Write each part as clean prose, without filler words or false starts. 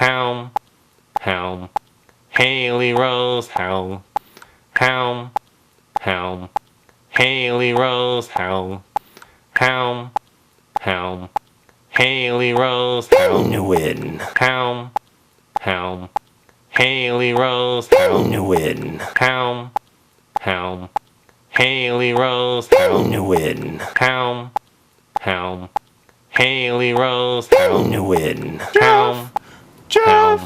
Helm, helm, Haley Rose, helm, helm, helm, Haley Rose, helm, helm, helm, Haley Rose, helm, win, helm, helm, Haley Rose, helm, win, helm, helm, Haley Rose, helm, win, helm, helm, Haley Rose, helm, win, helm, helm,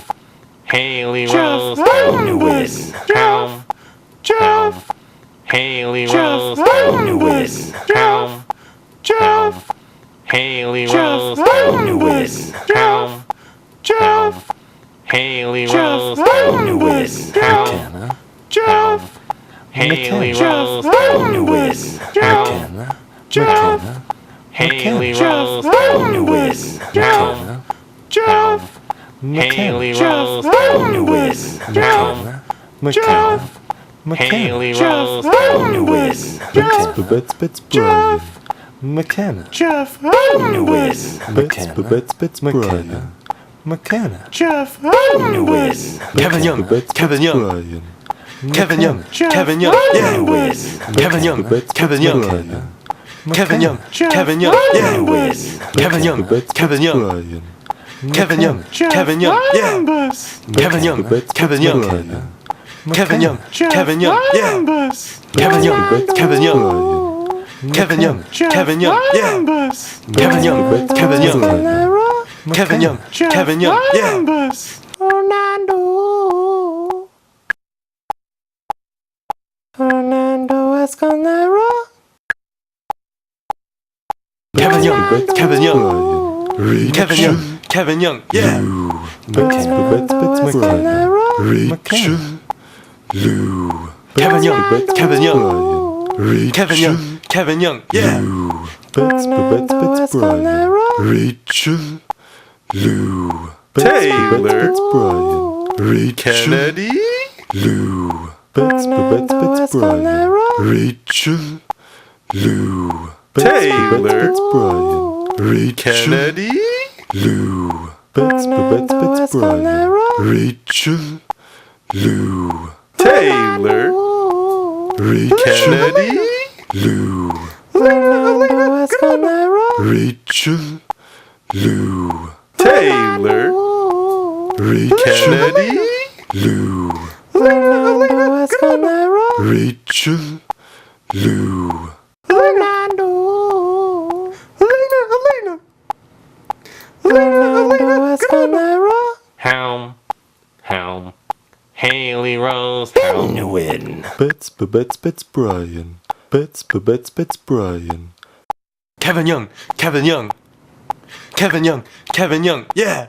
Haley Rose, helm, win, helm, helm, Haley Rose, helm, win, helm, helm, Haley Rose, helm, win, helm, helm, Haley Rose, helm, win, helm, helm, Haley Rose, helm, win, helm, helm, Haley Rose, helm, win, helm, helm, Haley Rose, helm, win, helm, helm, Haley Rose, helm, win, Bits Brian. McKenna. Jeff, win, Bits Brian. McKenna. Jeff, win, Kevin Young, Kevin Young, Brian. Kevin Young, Kevin Young, yeah. win, Kevin Young, Kevin Young, Kevin Young, Kevin Young, yeah. win, Kevin Young, Kevin Young, Brian. Kevin Young, Kevin Young, yeah. Kevin Young, Kevin Young, Kevin Young, Kevin Young, yeah. Kevin Young, Kevin Young, Kevin Young, Kevin Young, yeah. Kevin Young, Kevin Young, Kevin Young, Kevin Young, yeah. Fernando Escalera, Kevin Young, Kevin Young, Kevin Young, Kevin Young, yeah. Bits Brian. Rachel. Lou. Kevin Young, Kevin Young, Rachel. Kevin Young, Kevin Young, yeah. Bits Brian. Rachel. Lou. Taylor. Brian. Rachel. Kennedy, Lou. Bits Brian. Rachel. Lou. Taylor. Brian. Rachel. Kennedy, Lou. Bits Brian. Rachel. Lou. Taylor, Rachel. Kennedy, Lou. Rachel. Lou. Taylor, Rachel. Kennedy, Lou. Rachel. Lou. helm, helm, Haley Rose, helm, win, Bits Brian. Bits Brian. Kevin Young, Kevin Young, Kevin Young, Kevin Young, yeah.